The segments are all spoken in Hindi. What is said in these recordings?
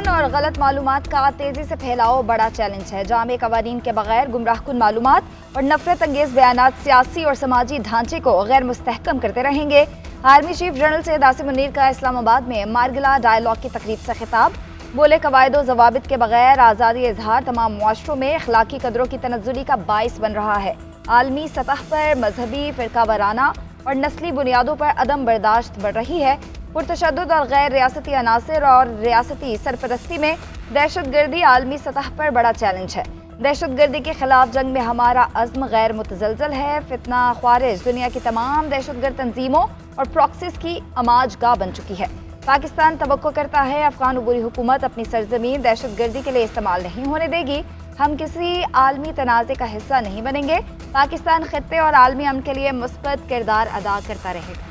अमन और गलत मालूमात का तेजी से फैलाव बड़ा चैलेंज है। जामे कवानीन के बगैर गुमराहकुन मालूमात और नफरत अंगेज बयानात सियासी और समाजी ढांचे को गैर मुस्तहकम करते रहेंगे। Army chief general Syed Asim Munir का इस्लामाबाद में मार्गिला डायलॉग की तकरीब से खिताब। बोले कवायदो जवाबित के बगैर आज़ादी इजहार तमाम मुआशरों में अखलाकी कदरों की तनज़्ज़ुली का बाइस बन रहा है। आलमी सतह पर मजहबी, फ़िरका वाराना और नस्ली बुनियादों पर अदम बर्दाश्त बढ़ रही है। पुरतशद्दुद और गैर रियासती अनासर और रियासती सरपरस्ती में दहशतगर्दी आलमी सतह पर बड़ा चैलेंज है। दहशतगर्दी के खिलाफ जंग में हमारा अज़्म गैर मुतज़लज़ल है। फितना ख्वारिज दुनिया की तमाम दहशतगर्द तंजीमों और प्रॉक्सीज की अमाजगाह बन चुकी है। पाकिस्तान तवक्को करता है अफगान उबूरी हुकूमत अपनी सरजमीन दहशतगर्दी के लिए इस्तेमाल नहीं होने देगी। हम किसी आलमी तनाज़े का हिस्सा नहीं बनेंगे। पाकिस्तान खित्ते और आलमी अमन के लिए मुस्बत किरदार अदा करता रहेगा।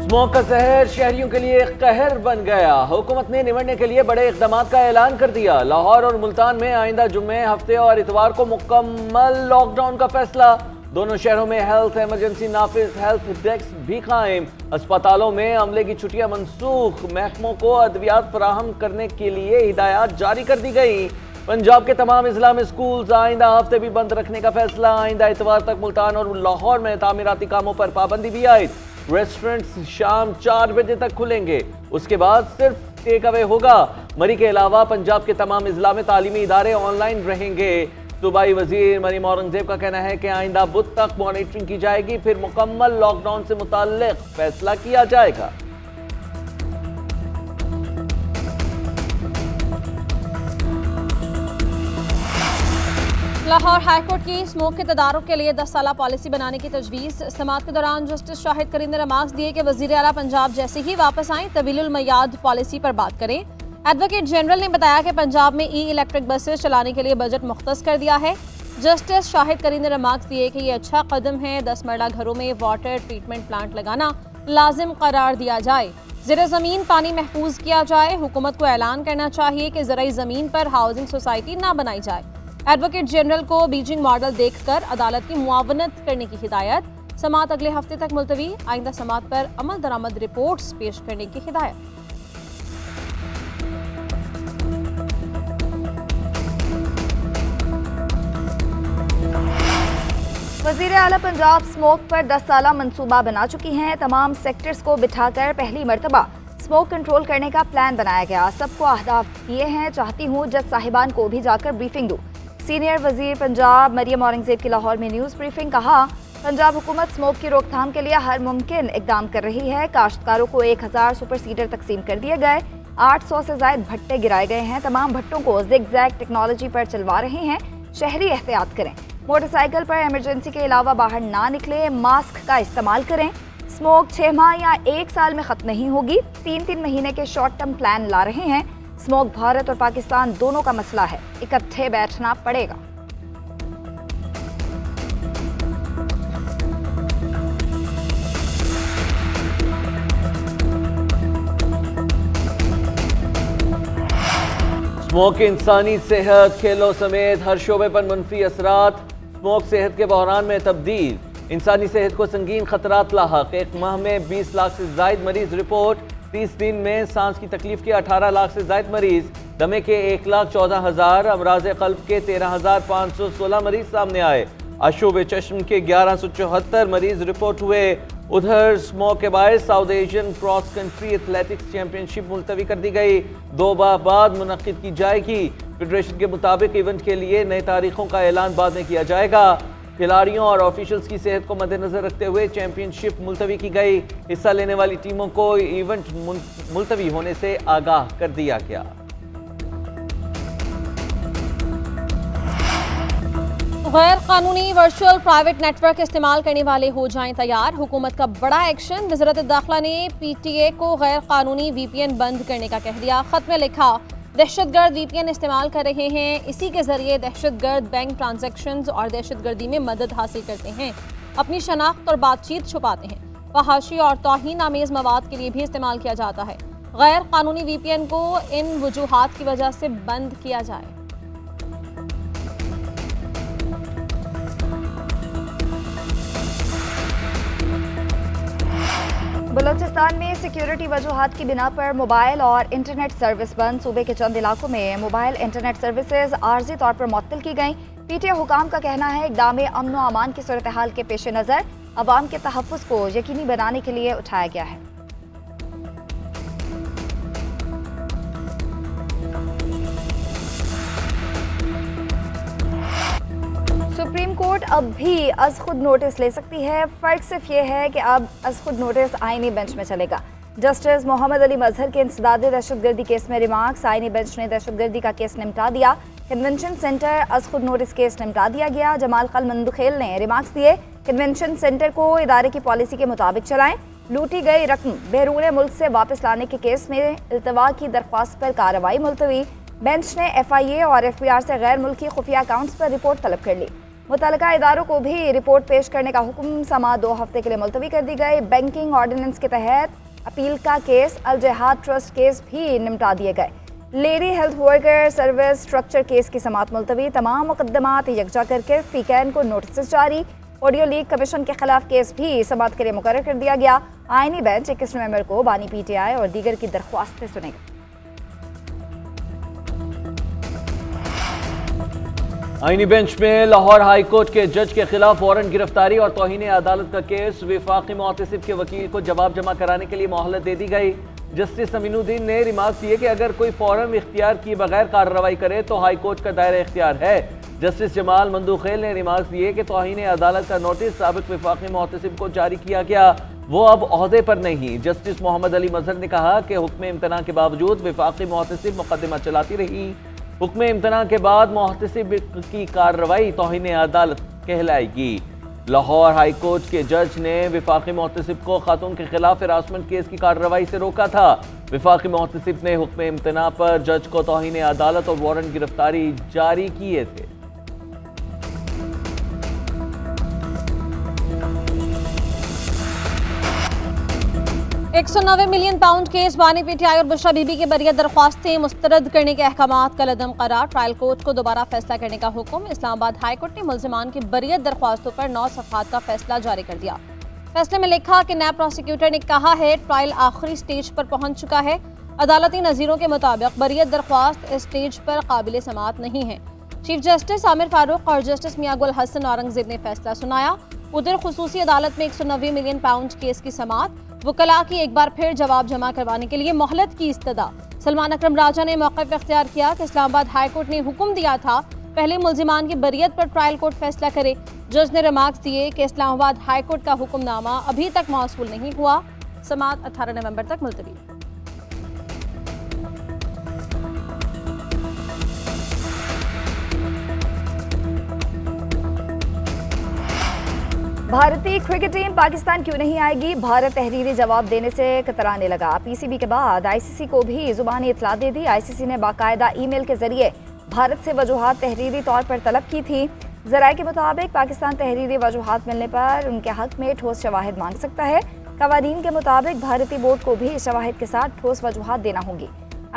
स्मोक का जहर शहरियों के लिए कहर बन गया। हुकूमत ने निमटने के लिए बड़े इक़दाम का ऐलान कर दिया। लाहौर और मुल्तान में आइंदा जुम्मे, हफ्ते और इतवार को मुकम्मल लॉकडाउन का फैसला। दोनों शहरों में हेल्थ इमरजेंसी नाफिज, हेल्थ डेस्क भी कायम। अस्पतालों में अमले की छुट्टियां मनसूख। महकमों को अद्वियात फराहम करने के लिए हिदायत जारी कर दी गई। पंजाब के तमाम इजला में स्कूल आइंदा हफ्ते भी बंद रखने का फैसला। आइंदा इतवार तक मुल्तान और लाहौर में तामीराती कामों पर पाबंदी भी आयद। रेस्टोरेंट्स शाम 4 बजे तक खुलेंगे, उसके बाद सिर्फ टेक अवे होगा। मरी के अलावा पंजाब के तमाम इजला में तालीमी इदारे ऑनलाइन रहेंगे। सूबाई वजीर मरीम औरंगजेब का कहना है कि आइंदा बुध तक मॉनिटरिंग की जाएगी, फिर मुकम्मल लॉकडाउन से मुताल्लिक फैसला किया जाएगा। लाहौर हाईकोर्ट की स्मोक के तदारुक के लिए 10 साला पॉलिसी बनाने की तजवीज़। समाअत के दौरान जस्टिस शाहिद करीम ने रिमार्क्स दिए कि वज़ीर आला पंजाब जैसे ही वापस आएँ तवीलुल मयाद पॉलिसी पर बात करें। एडवोकेट जनरल ने बताया कि पंजाब में ई इलेक्ट्रिक बसेस चलाने के लिए बजट मुख्तस कर दिया है। जस्टिस शाहिद करीम ने रिमार्क्स दिए कि ये अच्छा कदम है। 10 मरला घरों में वाटर ट्रीटमेंट प्लांट लगाना लाजिम करार दिया जाए। ज़र ज़मीन पानी महफूज किया जाए। हुकूमत को ऐलान करना चाहिए कि ज़राई ज़मीन पर हाउसिंग सोसाइटी ना बनाई जाए। एडवोकेट जनरल को बीजिंग मॉडल देखकर अदालत की मुआवनत करने की हिदायत। समाअत अगले हफ्ते तक मुलतवी। आइंदा समाअत पर अमल दरामद रिपोर्ट्स पेश करने की हिदायत। वज़ीर आला पंजाब स्मोक पर 10 साला मनसूबा बना चुकी हैं। तमाम सेक्टर्स को बिठाकर पहली मरतबा स्मोक कंट्रोल करने का प्लान बनाया गया। सबको अहदाफ दिए हैं। चाहती हूँ जज साहिबान को भी जाकर ब्रीफिंग दूँ। सीनियर वजीर पंजाब मरियम औरंगजेब की लाहौर में न्यूज़ ब्रीफिंग। कहा, पंजाब हुकूमत स्मोक की रोकथाम के लिए हर मुमकिन इकदाम कर रही है। काश्तकारों को 1000 सुपर सीडर तकसीम कर दिए गए। 800 से ज़ायद भट्टे गिराए गए हैं। तमाम भट्टों को जिग-जैग टेक्नोलॉजी पर चलवा रहे हैं। शहरी एहतियात करें। मोटरसाइकिल पर इमरजेंसी के अलावा बाहर ना निकले। मास्क का इस्तेमाल करें। स्मोक 6 माह या 1 साल में ख़त्म नहीं होगी। 3-3 महीने के शॉर्ट टर्म प्लान ला रहे हैं। स्मोक भारत और पाकिस्तान दोनों का मसला है, इकट्ठे बैठना पड़ेगा। स्मोक के इंसानी सेहत, खेलों समेत हर शोबे पर मनफी असरात। स्मोक सेहत के बहरान में तब्दील। इंसानी सेहत को संगीन खतरात लाहक। 1 माह में 20 लाख से जायद मरीज रिपोर्ट। 30 दिन में सांस की तकलीफ के 18 लाख से जायद मरीज। दमे के 1,14,000, अमराज कल्ब के 13,516 मरीज सामने आए। अशूब चश्म के 1174 मरीज रिपोर्ट हुए। उधर स्मोक के बायस South Asian cross country athletics championship मुलतवी कर दी गई। 2 माह बाद मुनक्किद की जाएगी। फेडरेशन के मुताबिक इवेंट के लिए नई तारीखों का ऐलान बाद में किया जाएगा। खिलाड़ियों और ऑफिशियल्स की सेहत को मद्देनजर रखते हुए चैंपियनशिप मुलतवी की गई। हिस्सा लेने वाली टीमों को इवेंट मुलतवी होने से आगाह कर दिया गया। गैर कानूनी वर्चुअल प्राइवेट नेटवर्क इस्तेमाल करने वाले हो जाएं तैयार। हुकूमत का बड़ा एक्शन। वज़ारत दाखिला ने PTA को गैर कानूनी VPN बंद करने का कह दिया। खत में लिखा, दहशतगर्द VPN इस्तेमाल कर रहे हैं। इसी के जरिए दहशतगर्द बैंक ट्रांजैक्शंस और दहशतगर्दी में मदद हासिल करते हैं। अपनी शनाख्त और बातचीत छुपाते हैं। फहाशी और तौहीन आमेज मवाद के लिए भी इस्तेमाल किया जाता है। गैर कानूनी VPN को इन वजूहात की वजह से बंद किया जाए। बलूचिस्तान में सिक्योरिटी वजूहात की बिना पर मोबाइल और इंटरनेट सर्विस बंद। सूबे के चंद इलाकों में मोबाइल इंटरनेट सर्विसेज आर्जी तौर पर मुअत्तल की गई। पीटीआई हुकाम का कहना है इक़दाम अमन व अमान की सूरत हाल के पेश नज़र अवाम के तहफ़्फ़ुज़ को यकीनी बनाने के लिए उठाया गया है। सुप्रीम कोर्ट अब भी अज खुद नोटिस ले सकती है। फ़र्क सिर्फ ये है कि अब अज खुद नोटिस आईनी बेंच में चलेगा। जस्टिस मोहम्मद अली मजहर के इंसदादे दहशतगर्दी केस में रिमार्क्स। आईनी बेंच ने दहशतगर्दी का केस निपटा दिया। कन्वेंशन सेंटर अज खुद नोटिस केस निपटा दिया गया। जमाल खल मंदुखेल ने रिमार्क्स दिए, कन्वेंशन सेंटर को इदारे की पॉलिसी के मुताबिक चलाएं। लूटी गई रकम बैरून मुल्क से वापस लाने के केस में इल्तवा की दरख्वास्त पर कार्रवाई मुलतवी। बेंच ने FIA और FBR से गैर मुल्की खुफिया अकाउंट्स पर रिपोर्ट तलब कर ली। मुतल्लिका इदारों को भी रिपोर्ट पेश करने का हुक्म समाअत 2 हफ्ते के लिए मुलतवी कर दी गई। बैंकिंग ऑर्डिनेंस के तहत अपील का केस, अल जिहाद ट्रस्ट केस भी निपटा दिए गए। Lady health worker service structure case की समाअत मुलतवी। तमाम मुकदमात यकजा करके फीकैन को नोटिस जारी। ऑडियो लीक कमीशन के खिलाफ केस भी समाअत के लिए मुकर्रर कर दिया गया। आईनी बेंच 21 नवंबर को बानी PTI और दीगर की दरख्वास्तें सुनेगा। आईनी बेंच में लाहौर हाई कोर्ट के जज के खिलाफ वारंट गिरफ्तारी और तौहीन अदालत का केस। विफाकी मुअत्तसिब के वकील को जवाब जमा कराने के लिए मोहलत दे दी गई। जस्टिस अमीनुद्दीन ने रिमार्क दिए कि अगर कोई फौरन इख्तियार किए बगैर कार्रवाई करे तो हाई कोर्ट का दायरा इख्तियार है। जस्टिस जमाल मंदुखेल ने रिमार्क दिए कि तौहीन अदालत का नोटिस साबिक विफाकी मुअत्तसिब को जारी किया गया, वो अब ओहदे पर नहीं। जस्टिस मोहम्मद अली मजहर ने कहा कि हुक्म इम्तना के बावजूद विफाकी मुअत्तसिब मुकदमा चलाती रही। हुक्म इम्तना के बाद मुअत्तसिब की कार्रवाई तौहीन अदालत कहलाएगी। लाहौर हाई कोर्ट के जज ने विफाकी मुअत्तसिब को खातून के खिलाफ हिरासमेंट केस की कार्रवाई से रोका था। विफाकी मुअत्तसिब ने हुक्म इम्तना पर जज को तौहीन अदालत और वारंट गिरफ्तारी जारी किए थे। £190 मिलियन केस बानी PTI और बुशरा बीबी के बरियत दरख्वास्तें मुस्तरद करने के अहकामात कल अदम करार। ट्रायल कोर्ट को दोबारा फैसला करने का हुक्म। इस्लामाबाद हाई कोर्ट ने मुल्जिमान की बरियत दरख्वास्तों पर 9 सफ़हात का फैसला जारी कर दिया। फैसले में लिखा कि नैब प्रोसिक्यूटर ने कहा है ट्रायल आखिरी स्टेज पर पहुंच चुका है। अदालती नज़ीरों के मुताबिक बरियत दरख्वास्त इस स्टेज पर काबिल समाअत नहीं है। चीफ जस्टिस आमिर फारूक और जस्टिस मियां गुल हसन औरंगजेब ने फैसला सुनाया। उधर खुसूसी अदालत में £190 मिलियन केस की समाअत। वकला की एक बार फिर जवाब जमा करवाने के लिए मोहलत की इस्तदा। सलमान अकरम राजा ने मौक़िफ़ इख्तियार किया कि इस्लामाबाद हाई कोर्ट ने हुक्म दिया था पहले मुल्जिमान की बरियत पर ट्रायल कोर्ट फैसला करे। जज ने रिमार्क्स दिए कि इस्लामाबाद हाई कोर्ट का हुक्मनामा अभी तक मौसूल नहीं हुआ। समाअत 18 नवंबर तक मुलतवी। भारतीय क्रिकेट टीम पाकिस्तान क्यों नहीं आएगी? भारत तहरीरी जवाब देने से कतराने लगा। PCB के बाद ICC को भी जुबानी इतला दे दी। ICC ने बाकायदा ईमेल के जरिए भारत से वजूहात तहरीरी तौर पर तलब की थी। ज़राए के मुताबिक पाकिस्तान तहरीरी वजूहात मिलने पर उनके हक में ठोस शवाहिद मांग सकता है। कवानीन के मुताबिक भारतीय बोर्ड को भी शवाहिद के साथ ठोस वजूहात देना होंगी।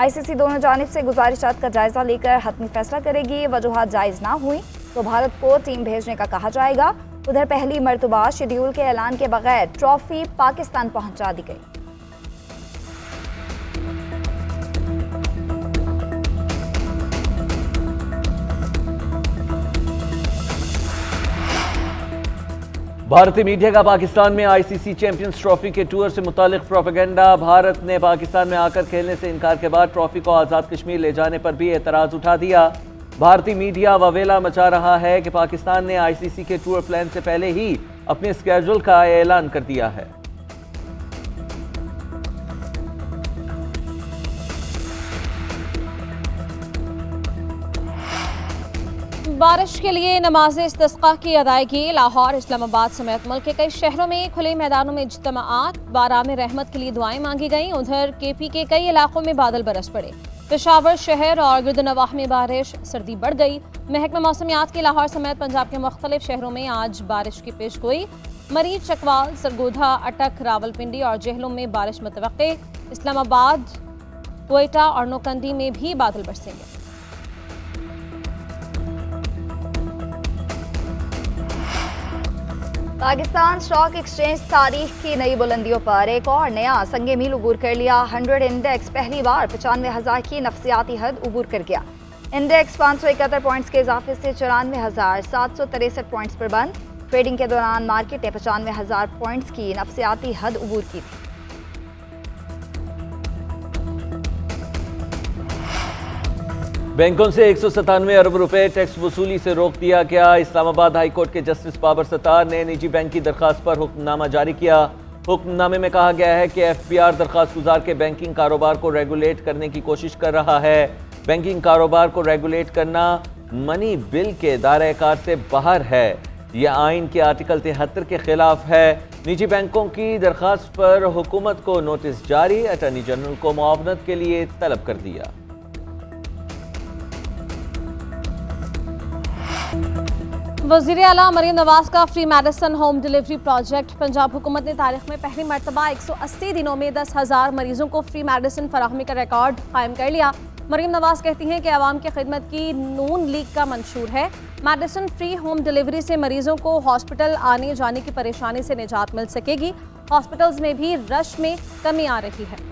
ICC दोनों जानिब से गुजारिशात का जायजा लेकर हतमी फैसला करेगी। वजूहात जायज़ ना हुई तो भारत को टीम भेजने का कहा जाएगा। उधर पहली मरतबा शेड्यूल के ऐलान के बगैर ट्रॉफी पाकिस्तान पहुंचा दी गई। भारतीय मीडिया का पाकिस्तान में ICC चैंपियंस ट्रॉफी के टूर से मुतालिक प्रोपेगेंडा। भारत ने पाकिस्तान में आकर खेलने से इनकार के बाद ट्रॉफी को आज़ाद कश्मीर ले जाने पर भी एतराज़ उठा दिया। भारतीय मीडिया ववेला मचा रहा है कि पाकिस्तान ने ICC के टूर प्लान से पहले ही अपने स्केड्यूल का ऐलान कर दिया है। बारिश के लिए नमाज इस्तिस्का की अदायगी। लाहौर, इस्लामाबाद समेत मुल्क के कई शहरों में खुले मैदानों में इज्तिमाआत। बाराम रहमत के लिए दुआएं मांगी गईं। उधर KP के कई इलाकों में बादल बरस पड़े। पेशावर शहर और गिरदनवाह में बारिश, सर्दी बढ़ गई। महकमा मौसमियात के लाहौर समेत पंजाब के मुख्तलिफ शहरों में आज बारिश की पेशगोई। मरीज, चकवाल, सरगोधा, अटक, रावलपिंडी और जेहलम में बारिश मुतवक्के। इस्लामाबाद, क्वेटा और नौकंदी में भी बादल बरसेंगे। पाकिस्तान स्टॉक एक्सचेंज तारीख की नई बुलंदियों पर एक और नया संगे मील उबूर कर लिया। 100 इंडेक्स पहली बार 95,000 की नफसियाती हद उबूर कर गया। इंडेक्स 571 पॉइंट्स के इजाफे से 94,763 पॉइंट्स पर बंद। ट्रेडिंग के दौरान मार्केट ने 95,000 पॉइंट्स की नफसियाती हद उबूर की थी। बैंकों से 197 अरब रुपए टैक्स वसूली से रोक दिया गया। इस्लामाबाद हाई कोर्ट के जस्टिस बाबर सत्तार ने निजी बैंक की दरखास्त पर हुक्मनामा जारी किया। हुक्मनामे में कहा गया है कि एफबीआर दरखास्त गुजार के बैंकिंग कारोबार को रेगुलेट करने की कोशिश कर रहा है। बैंकिंग कारोबार को रेगुलेट करना मनी बिल के दायरे कार से बाहर है। यह आइन के आर्टिकल 73 के खिलाफ है। निजी बैंकों की दरखास्त पर हुकूमत को नोटिस जारी। अटॉर्नी जनरल को मुआवनत के लिए तलब कर दिया। वज़ीर आला मरीम नवाज का free medicine home delivery project. Punjab हुकूमत ने तारीख में पहली मरतबा 180 दिनों में 10,000 मरीजों को फ्री मेडिसिन फराहमी का रिकॉर्ड कायम कर लिया। मरीम नवाज कहती हैं कि आवाम की खिदमत की नून लीग का मंशूर है। मेडिसिन फ्री होम डिलीवरी से मरीजों को हॉस्पिटल आने जाने की परेशानी से निजात मिल सकेगी। हॉस्पिटल्स में भी रश में कमी आ रही है।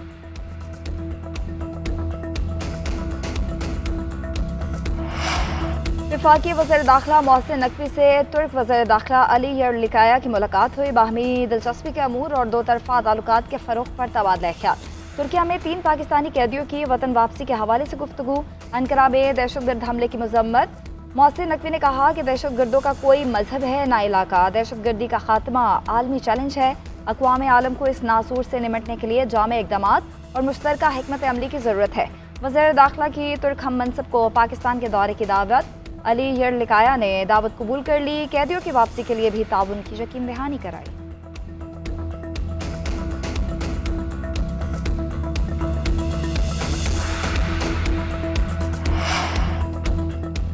वफाकी वज़ीर दाखिला मोहसिन नकवी से तुर्क वज़ीर दाखिला अली यरलिकाया की मुलाकात हुई। बाहमी दिलचस्पी के अमूर और दो तरफा ताल्लुकात के फ़रोग़ पर तबादला ख्याल। तुर्किया में 3 पाकिस्तानी कैदियों की वतन वापसी के हवाले से गुफ्तगू। अंकारा में दहशतगर्द हमले की मजम्मत। मोहसिन नकवी ने कहा कि दहशतगर्दों का कोई मजहब है ना इलाका। दहशतगर्दी का खात्मा आलमी चैलेंज है। अक़वाम आलम को इस नासूर से निमटने के लिए जामे इक़दामात और मुश्तरका हिकमत अमली की ज़रूरत है। वज़ीर दाखिला की तुर्क हम मनसब को पाकिस्तान के दौरे की दावत। अली यरलिकाया ने दावत कबूल कर ली। कैदियों की वापसी के लिए भी ताउन की यकीन दहानी कराई।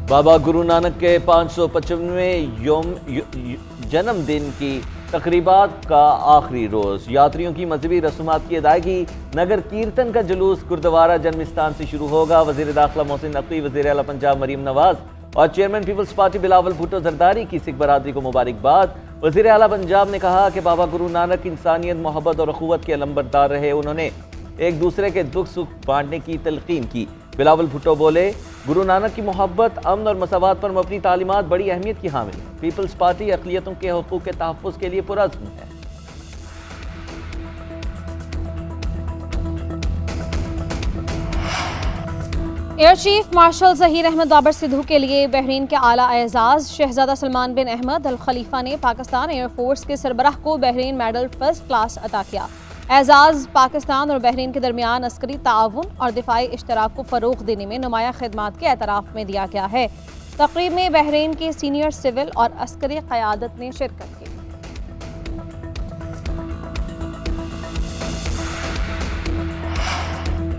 बाबा गुरु नानक के 555वें जन्मदिन की तकरीबात का आखिरी रोज। यात्रियों की मजहबी रसूमात की अदायगी। नगर कीर्तन का जुलूस गुरुद्वारा जन्मस्थान से शुरू होगा। वज़ीर दाखिला मोहसिन नकवी, वज़ीर आला पंजाब मरीम नवाज और chairman Peoples Party Bilawal Bhutto Zardari की सिख बरादरी को मुबारकबाद। वज़ीर आला पंजाब ने कहा कि बाबा गुरु नानक इंसानियत, मोहब्बत और अखुवत के अलंबरदार रहे। उन्होंने एक दूसरे के दुख सुख बांटने की तलकीन की। बिलावल भुट्टो बोले, गुरु नानक की मोहब्बत, अमन और मसावत पर मबनी तालीमात बड़ी अहमियत की हामिल है। पीपल्स पार्टी अक़लियतों के हुकूक़ के तहफ़्फ़ुज़ के लिए पुरअज़्म है। Air chief marshal Zaheer Ahmed Babar Sidhu के लिए बहरीन के आला एजाज़ शहजादा सलमान बिन अहमद अल खलीफा ने पाकिस्तान एयरफोर्स के सरबराह को बहरीन मेडल फर्स्ट क्लास अता किया। एजाज़ पाकिस्तान और बहरीन के दरमियान अस्करी ताउन और दिफाई इश्तराक को फ़रोग़ देने में नुमाया खिदमात के एतराफ़ में दिया गया है। तक़रीब में बहरीन की सीनियर सिविल और अस्करी क़यादत ने शिरकत की।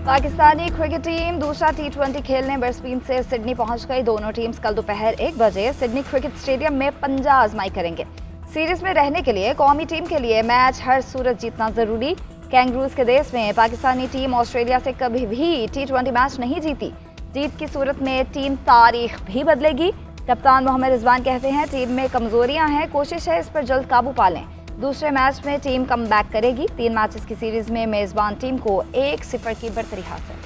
पाकिस्तानी क्रिकेट टीम दूसरा T20 खेलने ब्रिस्बेन से सिडनी पहुंच गई। दोनों टीम्स कल दोपहर 1 बजे सिडनी क्रिकेट स्टेडियम में पंजा आजमाई करेंगे। सीरीज में रहने के लिए कौमी टीम के लिए मैच हर सूरत जीतना जरूरी। कैंगरूज के देश में पाकिस्तानी टीम ऑस्ट्रेलिया से कभी भी T20 मैच नहीं जीती। जीत की सूरत में टीम तारीख भी बदलेगी। कप्तान मोहम्मद रिजवान कहते हैं, टीम में कमजोरियां हैं, कोशिश है इस पर जल्द काबू पा लें। दूसरे मैच में टीम कम बैक करेगी। 3 मैचेस की सीरीज में मेजबान टीम को 1-0 की बढ़तरी हासिल।